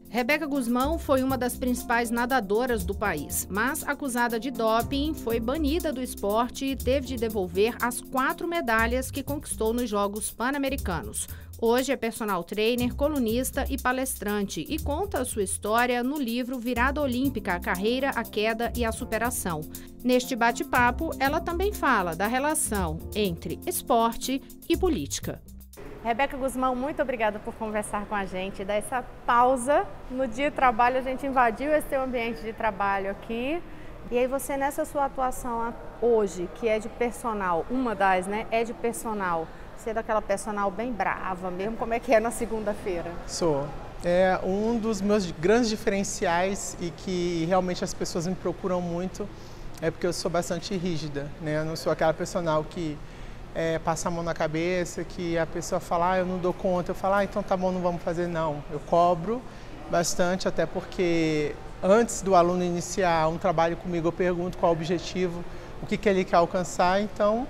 Rebeca Guzmão foi uma das principais nadadoras do país, mas acusada de doping, foi banida do esporte e teve de devolver as 4 medalhas que conquistou nos Jogos Pan-Americanos. Hoje é personal trainer, colunista e palestrante e conta a sua história no livro Virada Olímpica, a Carreira, a Queda e a Superação. Neste bate-papo, ela também fala da relação entre esporte e política. Rebeca Guzmão, muito obrigada por conversar com a gente, dar essa pausa no dia de trabalho, a gente invadiu esse teu ambiente de trabalho aqui. E aí você, nessa sua atuação hoje, que é de personal, uma das, né, é de personal, você é daquela personal bem brava mesmo, como é que é na segunda-feira? Sou. É um dos meus grandes diferenciais e que realmente as pessoas me procuram muito, é porque eu sou bastante rígida, né? Eu não sou aquela personal que passa a mão na cabeça, que a pessoa fala, eu não dou conta, eu falo, então tá bom, não vamos fazer, não. Eu cobro bastante, até porque antes do aluno iniciar um trabalho comigo, eu pergunto qual é o objetivo, o que ele quer alcançar, então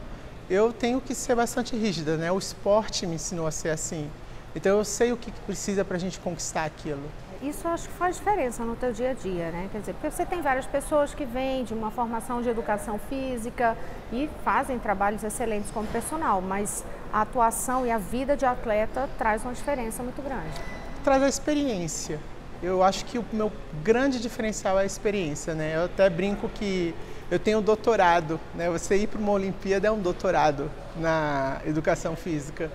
eu tenho que ser bastante rígida, né? O esporte me ensinou a ser assim, então eu sei o que precisa para a gente conquistar aquilo. Isso eu acho que faz diferença no teu dia a dia, né? Quer dizer, porque você tem várias pessoas que vêm de uma formação de educação física e fazem trabalhos excelentes como personal, mas a atuação e a vida de atleta traz uma diferença muito grande. Traz a experiência. Eu acho que o meu grande diferencial é a experiência, né? Eu até brinco que eu tenho doutorado, né? Você ir para uma Olimpíada é um doutorado na educação física.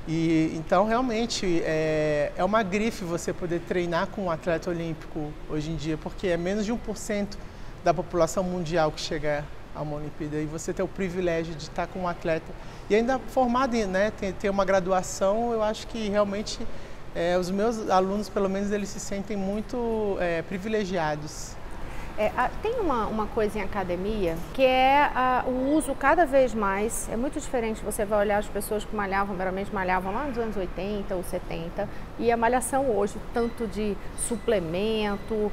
E então realmente é uma grife você poder treinar com um atleta olímpico hoje em dia, porque é menos de 1% da população mundial que chega a uma Olimpíada, e você ter o privilégio de estar com um atleta e ainda formado, né, ter uma graduação. Eu acho que realmente os meus alunos, pelo menos, eles se sentem muito privilegiados. Tem uma coisa em academia que é o uso cada vez mais, é muito diferente, você vai olhar as pessoas que malhavam, geralmente malhavam lá nos anos 80 ou 70, e a malhação hoje, o tanto de suplemento,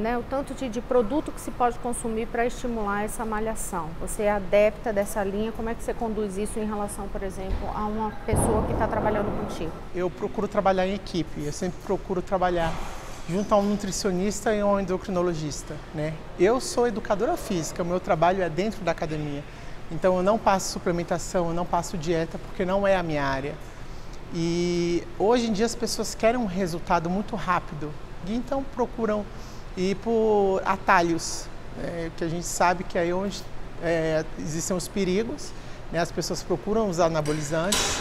né, o tanto de produto que se pode consumir para estimular essa malhação. Você é adepta dessa linha, como é que você conduz isso em relação, por exemplo, a uma pessoa que está trabalhando contigo? Eu procuro trabalhar em equipe, eu sempre procuro trabalhar junto a um nutricionista e um endocrinologista, né? Eu sou educadora física, o meu trabalho é dentro da academia. Então eu não passo suplementação, eu não passo dieta, porque não é a minha área. E hoje em dia as pessoas querem um resultado muito rápido, e então procuram ir por atalhos, né? Que a gente sabe que é aí onde existem os perigos, né? As pessoas procuram usar anabolizantes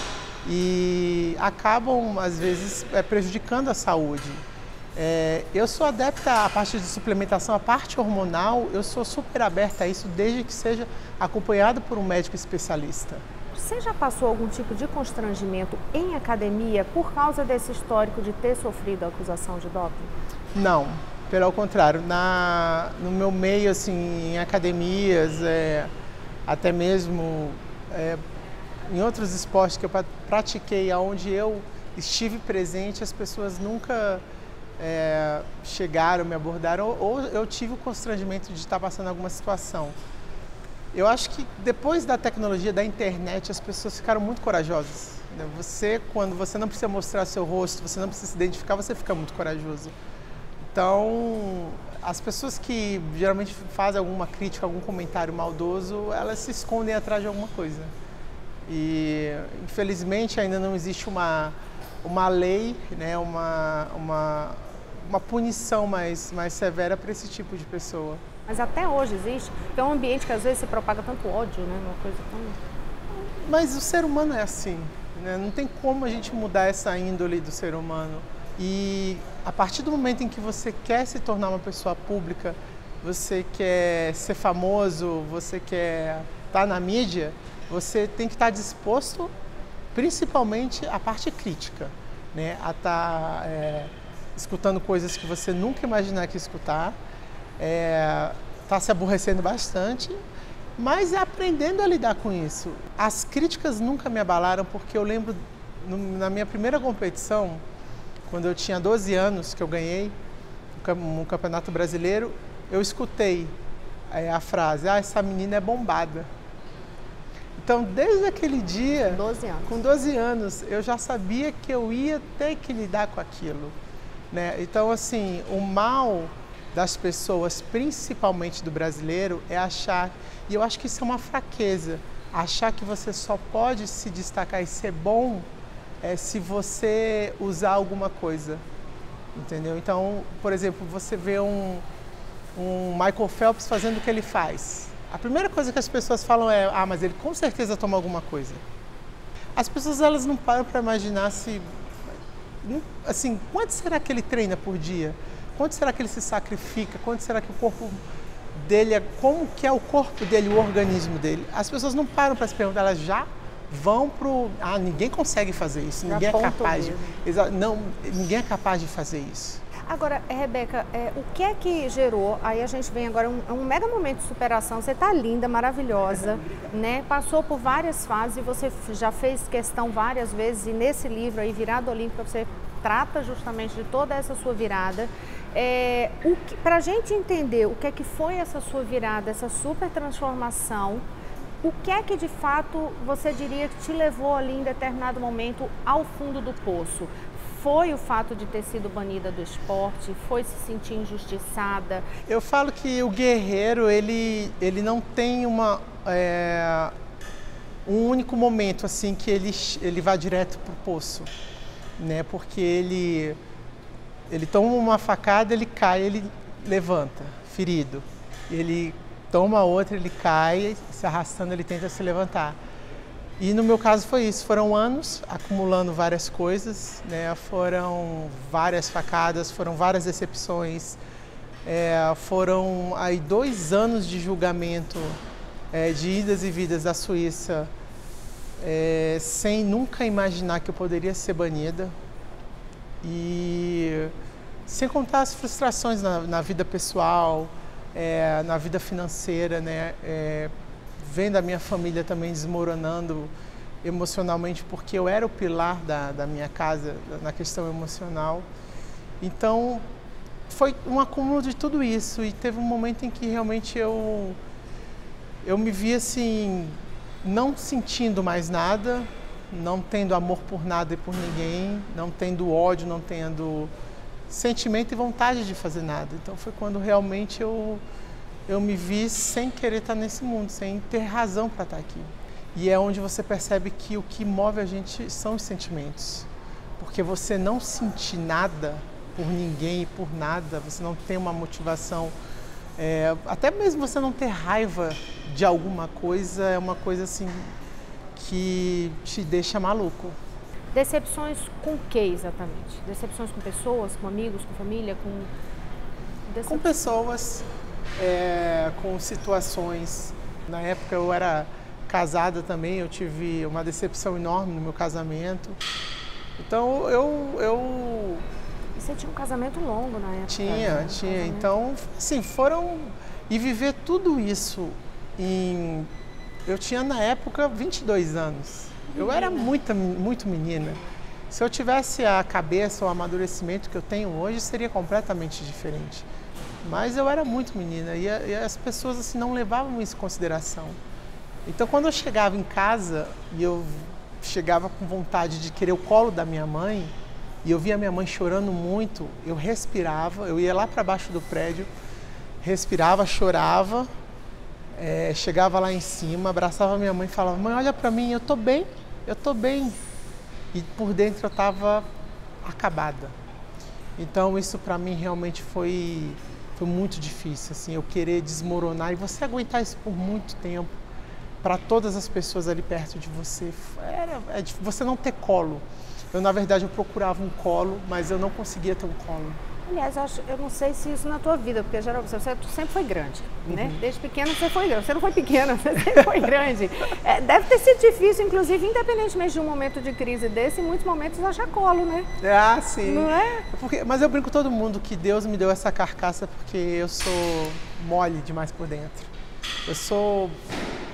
e acabam, às vezes, prejudicando a saúde. Eu sou adepta à parte de suplementação, a parte hormonal, eu sou super aberta a isso, desde que seja acompanhado por um médico especialista. Você já passou algum tipo de constrangimento em academia por causa desse histórico de ter sofrido a acusação de doping? Não, pelo contrário. No meu meio, assim, em academias, até mesmo em outros esportes que eu pratiquei, onde eu estive presente, as pessoas nunca chegaram, me abordaram, ou eu tive o constrangimento de estar passando alguma situação. Eu acho que depois da tecnologia, da internet, as pessoas ficaram muito corajosas, né? Quando você não precisa mostrar seu rosto, você não precisa se identificar, você fica muito corajoso. Então, as pessoas que geralmente fazem alguma crítica, algum comentário maldoso, elas se escondem atrás de alguma coisa. E, infelizmente, ainda não existe uma lei, né, uma punição mais severa para esse tipo de pessoa. Mas até hoje existe, porque é um ambiente que às vezes se propaga tanto ódio, né, uma coisa tão... Mas o ser humano é assim, né? Não tem como a gente mudar essa índole do ser humano. E a partir do momento em que você quer se tornar uma pessoa pública, você quer ser famoso, você quer estar na mídia, você tem que estar disposto, principalmente a parte crítica, né? A estar escutando coisas que você nunca imaginar que escutar, tá se aborrecendo bastante, mas aprendendo a lidar com isso. As críticas nunca me abalaram, porque eu lembro, na minha primeira competição, quando eu tinha 12 anos, que eu ganhei um campeonato brasileiro, eu escutei a frase, essa menina é bombada. Então, desde aquele dia, 12 anos. com 12 anos, eu já sabia que eu ia ter que lidar com aquilo, né? Então, assim, o mal das pessoas, principalmente do brasileiro, é achar, e eu acho que isso é uma fraqueza, achar que você só pode se destacar e ser bom se você usar alguma coisa, entendeu? Então, por exemplo, você vê um Michael Phelps fazendo o que ele faz. A primeira coisa que as pessoas falam é, mas ele com certeza toma alguma coisa. As pessoas, elas não param para imaginar se, assim, quanto será que ele treina por dia? Quanto será que ele se sacrifica? Quanto será que o corpo dele como que é o corpo dele, o organismo dele? As pessoas não param para se perguntar, elas já vão pro, ninguém consegue fazer isso, ninguém é capaz de, ninguém é capaz de fazer isso. Agora, Rebeca, o que é que gerou, aí a gente vem agora, um mega momento de superação, você está linda, maravilhosa, né? Passou por várias fases e você já fez questão várias vezes, e nesse livro aí, Virada Olímpica, você trata justamente de toda essa sua virada. Para a gente entender o que é que foi essa sua virada, essa super transformação, o que é que de fato você diria que te levou ali em determinado momento ao fundo do poço? Foi o fato de ter sido banida do esporte? Foi se sentir injustiçada? Eu falo que o guerreiro, ele não tem um único momento assim que ele vai direto para o poço, né? Porque ele toma uma facada, ele cai, ele levanta, ferido. Ele toma outra, ele cai, se arrastando, ele tenta se levantar. E no meu caso foi isso, foram anos acumulando várias coisas, né? Foram várias facadas, foram várias decepções, foram aí 2 anos de julgamento, de idas e vidas da Suíça, sem nunca imaginar que eu poderia ser banida. E sem contar as frustrações na vida pessoal, na vida financeira, né? Vendo a minha família também desmoronando emocionalmente, porque eu era o pilar da minha casa na questão emocional. Então, foi um acúmulo de tudo isso, e teve um momento em que realmente eu me vi assim, não sentindo mais nada, não tendo amor por nada e por ninguém, não tendo ódio, não tendo sentimento e vontade de fazer nada. Então foi quando realmente eu me vi sem querer estar nesse mundo, sem ter razão para estar aqui. E é onde você percebe que o que move a gente são os sentimentos. Porque você não sentir nada por ninguém e por nada, você não tem uma motivação, até mesmo você não ter raiva de alguma coisa, é uma coisa assim que te deixa maluco. Decepções com o que exatamente? Decepções com pessoas, com amigos, com família, com pessoas, com situações. Na época eu era casada também, eu tive uma decepção enorme no meu casamento. Então E você tinha um casamento longo na época? Tinha. Então, assim, E viver tudo isso Eu tinha na época 22 anos. Eu era muito menina. Se eu tivesse a cabeça, o amadurecimento que eu tenho hoje, seria completamente diferente. Mas eu era muito menina e as pessoas assim, não levavam isso em consideração. Então, quando eu chegava em casa e eu chegava com vontade de querer o colo da minha mãe, e eu via minha mãe chorando muito, eu respirava, eu ia lá para baixo do prédio, respirava, chorava, chegava lá em cima, abraçava minha mãe e falava: mãe, olha para mim, eu tô bem. E por dentro eu estava acabada. Então isso para mim realmente foi muito difícil, assim, eu querer desmoronar e você aguentar isso por muito tempo, para todas as pessoas ali perto de você, você não ter colo. Na verdade, eu procurava um colo, mas eu não conseguia ter um colo. Aliás, eu não sei se isso na tua vida, porque geralmente você sempre foi grande, né? Desde pequena você foi grande. Você não foi pequena, você sempre foi grande. Deve ter sido difícil, inclusive, independentemente de um momento de crise desse, em muitos momentos achar colo, né? Sim. Não é? Mas eu brinco com todo mundo que Deus me deu essa carcaça porque eu sou mole demais por dentro. Eu sou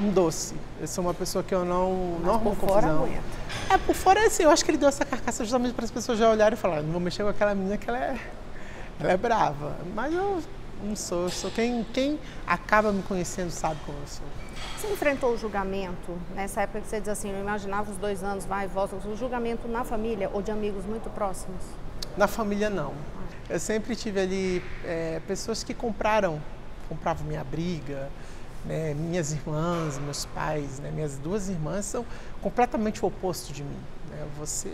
um doce. Eu sou uma pessoa que eu não arrumo confusão. Por fora, assim, eu acho que ele deu essa carcaça justamente para as pessoas já olharem e falarem: não vou mexer com aquela menina que ela é brava. Mas não sou. Eu sou quem acaba me conhecendo sabe como eu sou. Você enfrentou o julgamento nessa época que você diz assim, eu imaginava os 2 anos, vai e volta, o julgamento na família ou de amigos muito próximos? Na família, não. Eu sempre tive ali pessoas que compravam minha briga, né? Minhas irmãs, meus pais, né? Minhas 2 irmãs são completamente o oposto de mim, né? Você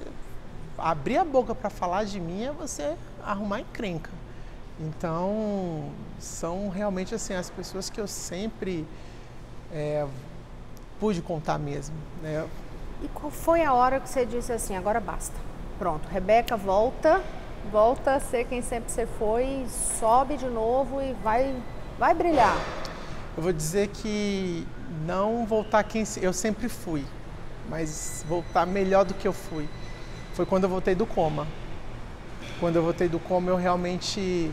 abrir a boca para falar de mim é você arrumar encrenca. Então, são realmente assim as pessoas que eu sempre pude contar mesmo, né? E qual foi a hora que você disse assim, agora basta? Pronto, Rebeca volta a ser quem sempre você foi, sobe de novo e vai brilhar. Eu vou dizer que não voltar quem eu sempre fui, mas voltar melhor do que eu fui. Foi quando eu voltei do coma. Quando eu voltei do coma, eu realmente...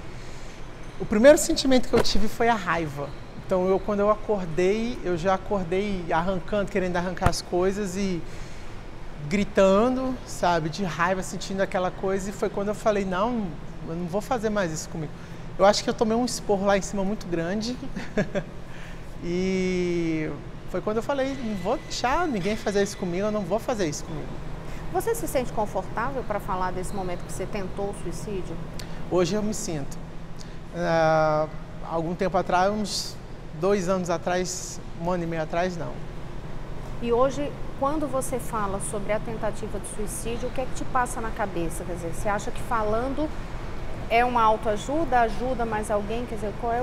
O primeiro sentimento que eu tive foi a raiva. Então, quando eu acordei, eu já acordei arrancando, querendo arrancar as coisas e gritando, sabe, de raiva, sentindo aquela coisa. E foi quando eu falei, não, eu não vou fazer mais isso comigo. Eu acho que eu tomei um esporro lá em cima muito grande. E foi quando eu falei, não vou deixar ninguém fazer isso comigo, eu não vou fazer isso comigo. Você se sente confortável para falar desse momento que você tentou o suicídio? Hoje eu me sinto. Algum tempo atrás, uns 2 anos atrás, 1 ano e meio atrás, não. E hoje, quando você fala sobre a tentativa de suicídio, o que é que te passa na cabeça? Quer dizer, você acha que falando é uma autoajuda, ajuda mais alguém? Quer dizer, qual é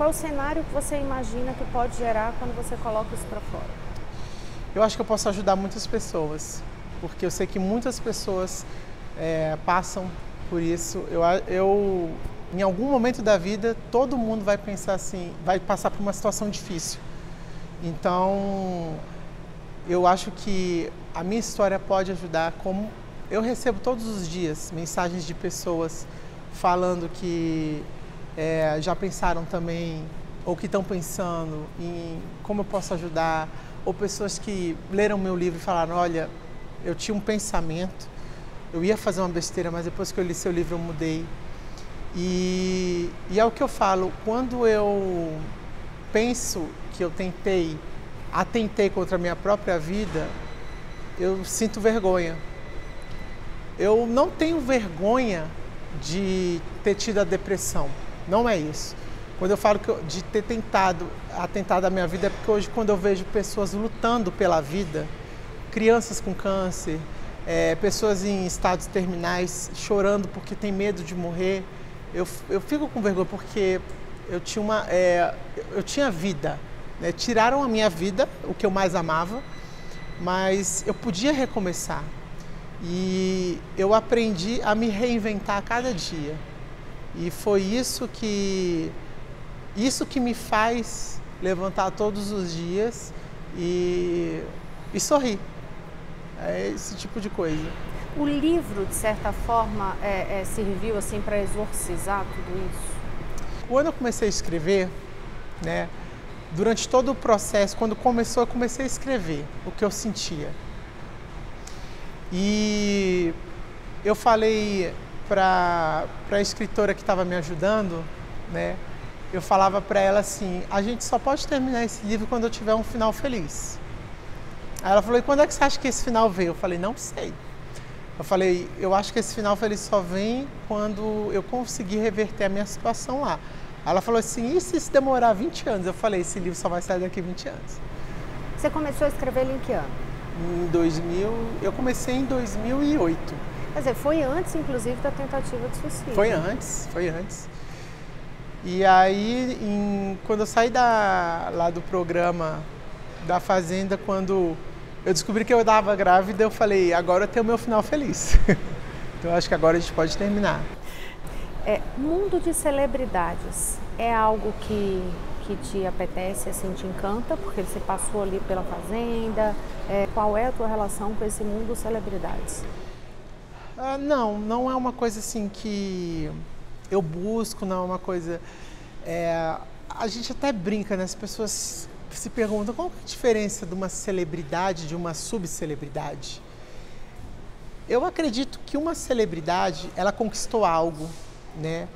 o cenário que você imagina que pode gerar quando você coloca isso para fora? Eu acho que eu posso ajudar muitas pessoas, porque eu sei que muitas pessoas passam por isso. Em algum momento da vida, todo mundo vai pensar assim, vai passar por uma situação difícil. Então, eu acho que a minha história pode ajudar, como eu recebo todos os dias mensagens de pessoas falando que já pensaram também, ou que estão pensando em como eu posso ajudar, ou pessoas que leram meu livro e falaram, olha, eu tinha um pensamento, eu ia fazer uma besteira, mas depois que eu li seu livro eu mudei. E é o que eu falo, quando eu penso que eu atentei contra a minha própria vida, eu sinto vergonha. Eu não tenho vergonha de ter tido a depressão, não é isso. Quando eu falo de ter atentado à minha vida, é porque hoje quando eu vejo pessoas lutando pela vida, crianças com câncer, pessoas em estados terminais chorando porque tem medo de morrer, eu fico com vergonha porque eu tinha vida, né? Tiraram a minha vida, o que eu mais amava, mas eu podia recomeçar. E eu aprendi a me reinventar a cada dia. E foi isso que me faz levantar todos os dias e sorrir. É esse tipo de coisa. O livro, de certa forma, serviu assim para exorcizar tudo isso? Quando eu comecei a escrever, né, durante todo o processo, quando começou, eu comecei a escrever o que eu sentia. E eu falei para a escritora que estava me ajudando, né, eu falava para ela assim, a gente só pode terminar esse livro quando eu tiver um final feliz. Aí ela falou, e quando é que você acha que esse final veio? Eu falei, não sei. Eu falei, eu acho que esse final feliz só vem quando eu conseguir reverter a minha situação lá. Aí ela falou assim, e se isso demorar 20 anos? Eu falei, esse livro só vai sair daqui a 20 anos. Você começou a escrever ele em que ano? Eu comecei em 2008. Quer dizer, foi antes, inclusive, da tentativa de suicídio. Foi antes. E aí, quando eu saí lá do programa da Fazenda, quando eu descobri que eu estava grávida, eu falei, agora eu tenho o meu final feliz. Então, eu acho que agora a gente pode terminar. Mundo de celebridades é algo que te apetece, assim, te encanta, porque você passou ali pela Fazenda. Qual é a tua relação com esse mundo de celebridades? Não é uma coisa assim que eu busco, não é uma coisa... a gente até brinca, né? As pessoas se perguntam qual é a diferença de uma celebridade de uma subcelebridade. Eu acredito que uma celebridade, ela conquistou algo, né?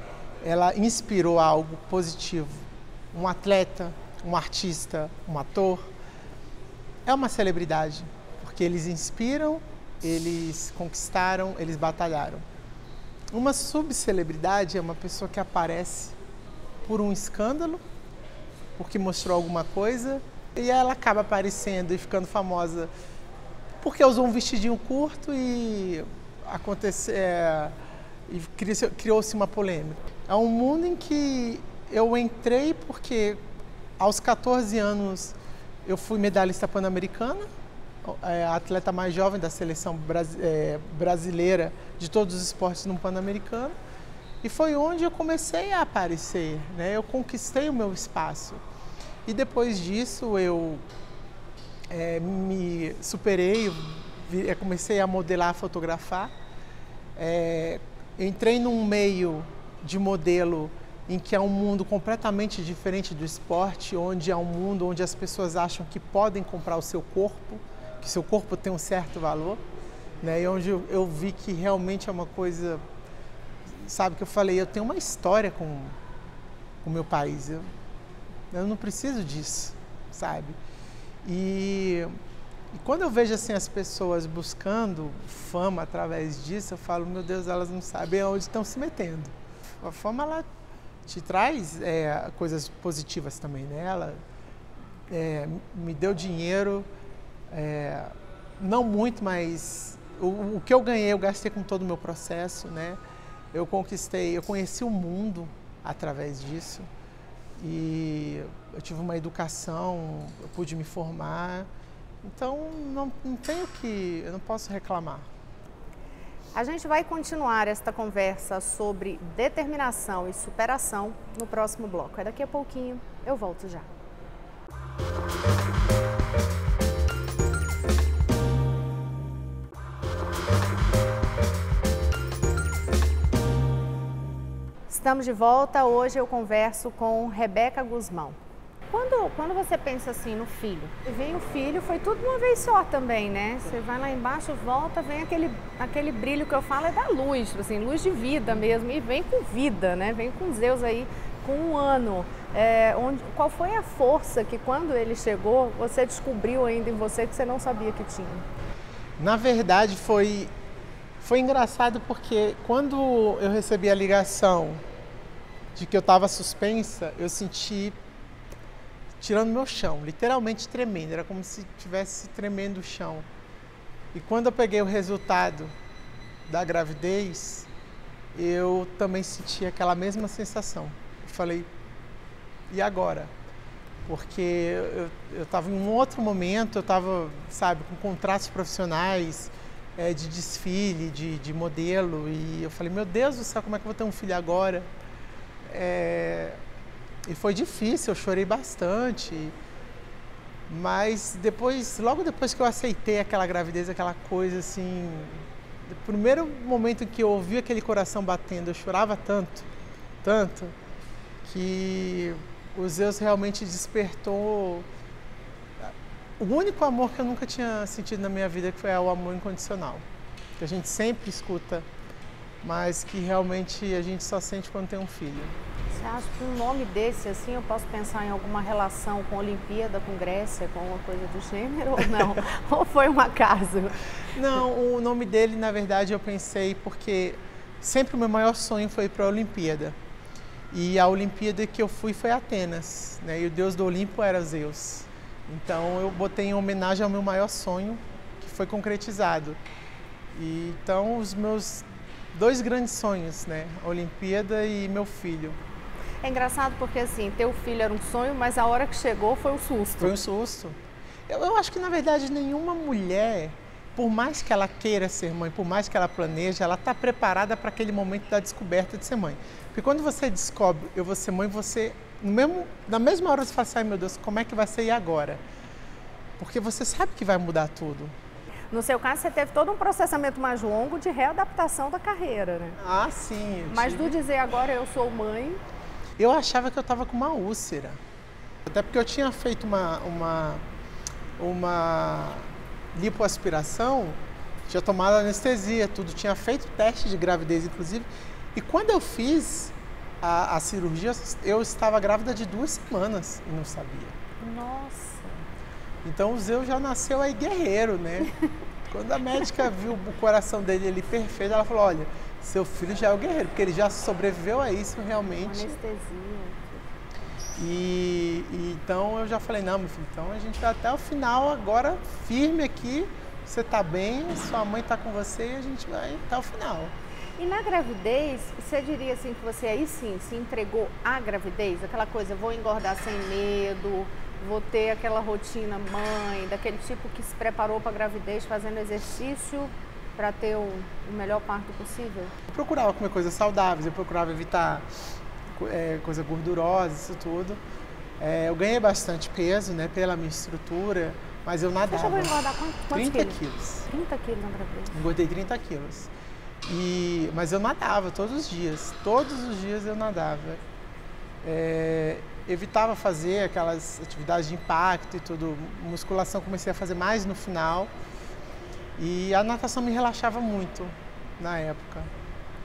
ela inspirou algo positivo. Um atleta, um artista, um ator, é uma celebridade, porque eles inspiram, eles conquistaram, eles batalharam. Uma subcelebridade é uma pessoa que aparece por um escândalo, porque mostrou alguma coisa, e ela acaba aparecendo e ficando famosa porque usou um vestidinho curto e criou-se uma polêmica. É um mundo em que eu entrei porque aos 14 anos eu fui medalhista pan-americana, a atleta mais jovem da seleção brasileira de todos os esportes no Pan-Americano. E foi onde eu comecei a aparecer, né? Eu conquistei o meu espaço. E depois disso eu me superei, comecei a modelar, a fotografar. Entrei num meio de modelo em que é um mundo completamente diferente do esporte, onde é um mundo onde as pessoas acham que podem comprar o seu corpo, que seu corpo tem um certo valor, né? E onde eu vi que realmente é uma coisa, sabe, que eu falei, eu tenho uma história com o meu país, eu não preciso disso, sabe? E quando eu vejo assim as pessoas buscando fama através disso, eu falo, meu Deus, elas não sabem aonde estão se metendo. A fama, ela te traz coisas positivas também, né? Ela me deu dinheiro, não muito, mas o que eu ganhei eu gastei com todo o meu processo, né? Eu conheci o mundo através disso e eu tive uma educação, eu pude me formar, então eu não posso reclamar. A gente vai continuar esta conversa sobre determinação e superação no próximo bloco. Daqui a pouquinho eu volto já. Estamos de volta. Hoje eu converso com Rebeca Guzmão. Quando você pensa assim no filho, vem o filho, foi tudo de uma vez só também, né? Você vai lá embaixo, volta, vem aquele brilho que eu falo é da luz, assim, luz de vida mesmo, e vem com vida, né? Vem com Zeus aí, com 1 ano. Qual foi a força que quando ele chegou, você descobriu ainda em você que você não sabia que tinha? Na verdade foi engraçado porque quando eu recebi a ligação de que eu estava suspensa, eu senti tirando meu chão, literalmente tremendo, era como se estivesse tremendo o chão. E quando eu peguei o resultado da gravidez, eu também senti aquela mesma sensação. Eu falei, e agora? Porque eu estava em um outro momento, eu estava, sabe, com contratos profissionais, de desfile, de modelo, e eu falei, meu Deus do céu, como é que eu vou ter um filho agora? E foi difícil, eu chorei bastante, mas logo depois que eu aceitei aquela gravidez, aquela coisa assim, no primeiro momento que eu ouvi aquele coração batendo, eu chorava tanto, que o Zeus realmente despertou o único amor que eu nunca tinha sentido na minha vida, que foi o amor incondicional, que a gente sempre escuta, mas que realmente a gente só sente quando tem um filho. Você acha que um nome desse, assim, eu posso pensar em alguma relação com a Olimpíada, com Grécia, com alguma coisa do gênero ou não? Ou foi um acaso? Não, o nome dele, na verdade, eu pensei porque sempre o meu maior sonho foi ir para a Olimpíada. E a Olimpíada que eu fui foi Atenas, né? E o deus do Olimpo era Zeus. Então eu botei em homenagem ao meu maior sonho, que foi concretizado. E, então os meus 2 grandes sonhos, né? A Olimpíada e meu filho. É engraçado porque assim, teu filho era um sonho, mas a hora que chegou foi um susto. Foi um susto. Eu acho que na verdade nenhuma mulher, por mais que ela queira ser mãe, por mais que ela planeje, ela está preparada para aquele momento da descoberta de ser mãe. Porque quando você descobre, eu vou ser mãe, você, na mesma hora você fala assim, ai meu Deus, como é que vai ser e agora? Porque você sabe que vai mudar tudo. No seu caso, você teve todo um processamento mais longo de readaptação da carreira, né? Ah, sim. Mas do dizer agora eu sou mãe... Eu achava que eu estava com uma úlcera. Até porque eu tinha feito uma lipoaspiração, tinha tomado anestesia, tudo. Tinha feito teste de gravidez, inclusive. E quando eu fiz, a cirurgia, eu estava grávida de 2 semanas e não sabia. Nossa! Então o Zeus já nasceu aí guerreiro, né? Quando a médica viu o coração dele ali perfeito, ela falou, olha, seu filho já é o guerreiro, porque ele já sobreviveu a isso realmente. Anestesia. Então eu já falei, não, meu filho, então a gente vai até o final agora, firme aqui, você tá bem, sua mãe tá com você e a gente vai até o final. E na gravidez, você diria assim que você aí sim se entregou à gravidez? Aquela coisa, vou engordar sem medo, vou ter aquela rotina mãe, daquele tipo que se preparou para a gravidez fazendo exercício para ter o melhor parto possível? Eu procurava comer coisas saudáveis, eu procurava evitar coisa gordurosa, isso tudo. Eu ganhei bastante peso, né, pela minha estrutura, mas eu nadava. Você chegou a engordar quantos 30 quilos? quilos. 30 quilos na gravidez? Engordei 30 quilos. Mas eu nadava todos os dias eu nadava. Evitava fazer aquelas atividades de impacto e tudo, musculação comecei a fazer mais no final e a natação me relaxava muito na época.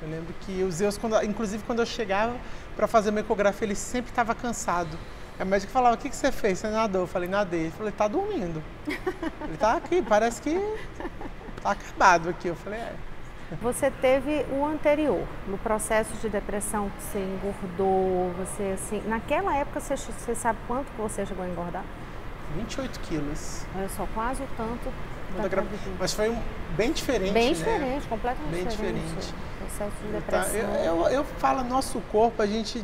Eu lembro que os Zeus, inclusive quando eu chegava para fazer uma ecografia, ele sempre estava cansado. A médica falava, o que você fez? Você nadou? Eu falei, nadei. Ele falou, ele tá dormindo. Ele tá aqui, parece que tá acabado aqui. Eu falei, Você teve o anterior, no processo de depressão que você engordou, você assim, naquela época você sabe quanto que você chegou a engordar? 28 quilos. Olha só, quase o tanto da gravidez. Mas foi bem diferente, Bem né? diferente, completamente bem diferente. Processo de depressão. Eu falo, nosso corpo, a gente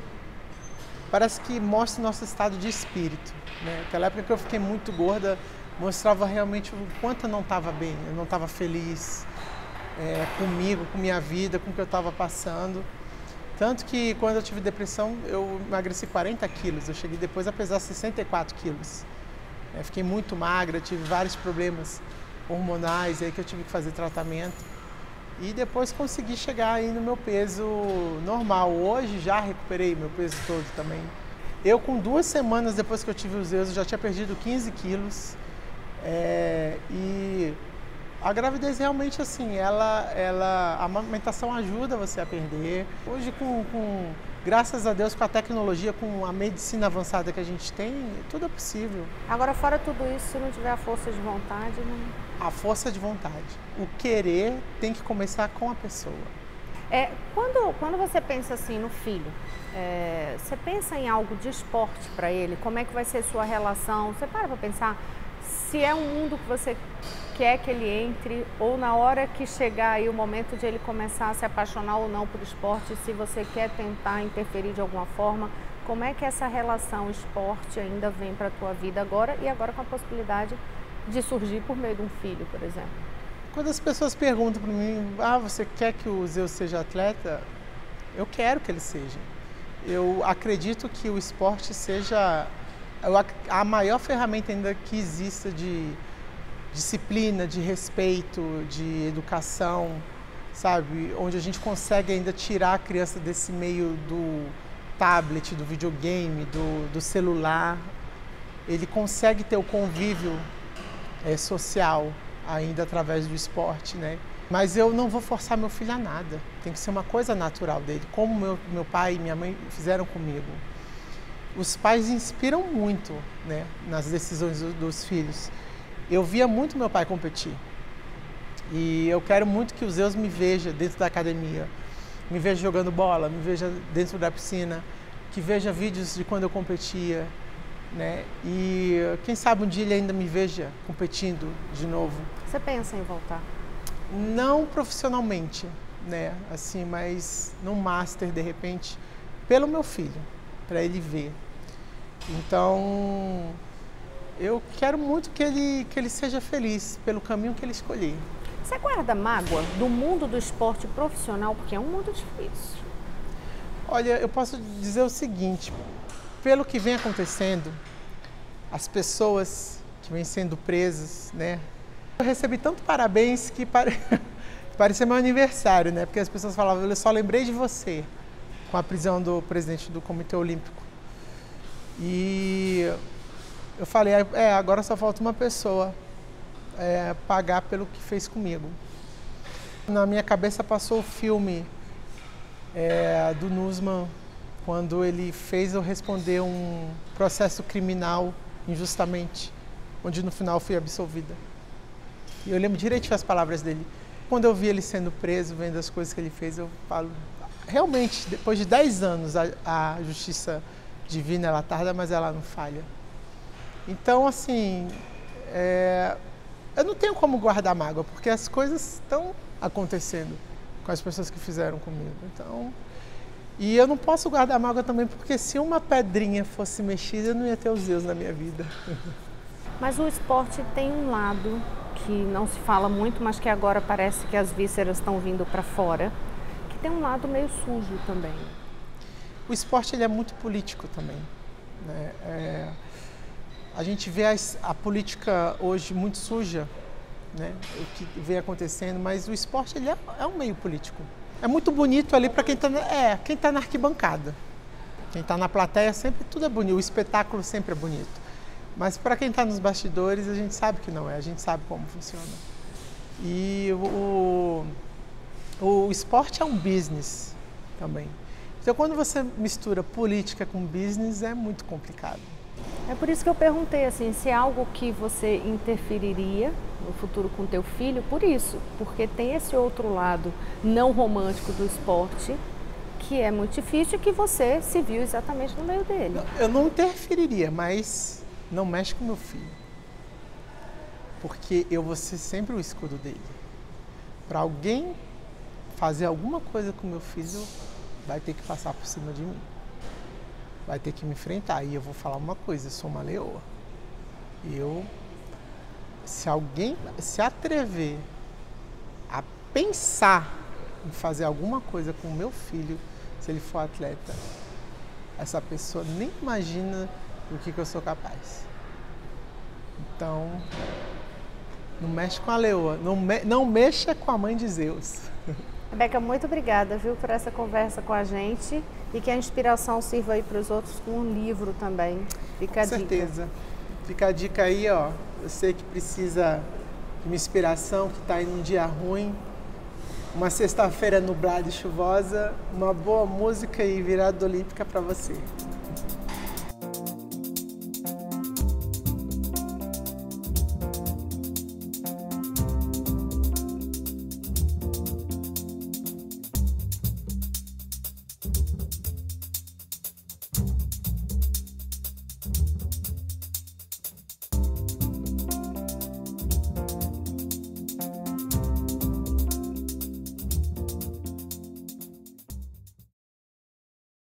parece que mostra o nosso estado de espírito, né? Aquela época que eu fiquei muito gorda, mostrava realmente o quanto eu não estava bem, eu não estava feliz. Comigo, com minha vida, com o que eu estava passando. Tanto que quando eu tive depressão, eu emagreci 40 quilos. Eu cheguei depois a pesar 64 quilos. Fiquei muito magra, tive vários problemas hormonais aí que eu tive que fazer tratamento. E depois consegui chegar aí no meu peso normal. Hoje já recuperei meu peso todo também. Eu com 2 semanas depois que eu tive os Zeus, eu já tinha perdido 15 quilos. E a gravidez realmente assim, a amamentação ajuda você a perder. Hoje, graças a Deus, com a tecnologia, com a medicina avançada que a gente tem, tudo é possível. Agora, fora tudo isso, se não tiver a força de vontade, não... A força de vontade. O querer tem que começar com a pessoa. Quando você pensa assim no filho, você pensa em algo de esporte para ele? Como é que vai ser sua relação? Você para pensar se é um mundo que você quer que ele entre, ou na hora que chegar aí o momento de ele começar a se apaixonar ou não por esporte, se você quer tentar interferir de alguma forma, como é que essa relação esporte ainda vem para a tua vida agora e agora com a possibilidade de surgir por meio de um filho, por exemplo? Quando as pessoas perguntam para mim, você quer que o Zeus seja atleta? Eu quero que ele seja. Eu acredito que o esporte seja a maior ferramenta ainda que exista de disciplina, de respeito, de educação, sabe? Onde a gente consegue ainda tirar a criança desse meio do tablet, do videogame, do celular. Ele consegue ter o convívio social ainda através do esporte, né? Mas eu não vou forçar meu filho a nada. Tem que ser uma coisa natural dele, como meu pai e minha mãe fizeram comigo. Os pais inspiram muito, né, nas decisões dos filhos. Eu via muito meu pai competir e eu quero muito que o Zeus me veja dentro da academia, me veja jogando bola, me veja dentro da piscina, que veja vídeos de quando eu competia, né? E quem sabe um dia ele ainda me veja competindo de novo. Você pensa em voltar? Não profissionalmente, né? Assim, mas num master de repente, pelo meu filho, para ele ver. Então, eu quero muito que ele seja feliz pelo caminho que ele escolher. Você guarda mágoa do mundo do esporte profissional, porque é um mundo difícil? Olha, eu posso dizer o seguinte, pelo que vem acontecendo, as pessoas que vêm sendo presas, né? Eu recebi tanto parabéns que parecia meu aniversário, né? Porque as pessoas falavam, eu só lembrei de você com a prisão do presidente do Comitê Olímpico. E eu falei, agora só falta uma pessoa pagar pelo que fez comigo. Na minha cabeça passou o filme do Nussmann, quando ele fez eu responder um processo criminal injustamente, onde no final fui absolvida. E eu lembro direitinho as palavras dele. Quando eu vi ele sendo preso, vendo as coisas que ele fez, eu falo, realmente, depois de 10 anos, a justiça divina, ela tarda, mas ela não falha. Então, assim, eu não tenho como guardar mágoa, porque as coisas estão acontecendo com as pessoas que fizeram comigo. Então, e eu não posso guardar mágoa também, porque se uma pedrinha fosse mexida, eu não ia ter os Zeus na minha vida. Mas o esporte tem um lado que não se fala muito, mas que agora parece que as vísceras estão vindo para fora, que tem um lado meio sujo também. O esporte ele é muito político também, né? A gente vê a política hoje muito suja, né? O que vem acontecendo, mas o esporte ele é um meio político. É muito bonito ali para quem está na arquibancada. Quem está na plateia sempre tudo é bonito, o espetáculo sempre é bonito. Mas para quem está nos bastidores a gente sabe que não é, a gente sabe como funciona. E o esporte é um business também. Então quando você mistura política com business é muito complicado. É por isso que eu perguntei assim, se é algo que você interferiria no futuro com teu filho, por isso, porque tem esse outro lado não romântico do esporte, que é muito difícil e que você se viu exatamente no meio dele. Eu não interferiria, mas não mexe com meu filho, porque eu vou ser sempre o escudo dele. Para alguém fazer alguma coisa com meu filho, vai ter que passar por cima de mim. Vai ter que me enfrentar. E eu vou falar uma coisa, eu sou uma leoa. Se alguém se atrever a pensar em fazer alguma coisa com o meu filho, se ele for atleta, essa pessoa nem imagina do que eu sou capaz. Então, não mexe com a leoa, não mexa com a mãe de Zeus. Rebeca, muito obrigada, viu, por essa conversa com a gente e que a inspiração sirva aí para os outros com um livro também. Fica a dica. Com certeza. Fica a dica aí, ó. Você que precisa de uma inspiração, que está aí num dia ruim, uma sexta-feira nublada e chuvosa, uma boa música e virada olímpica para você.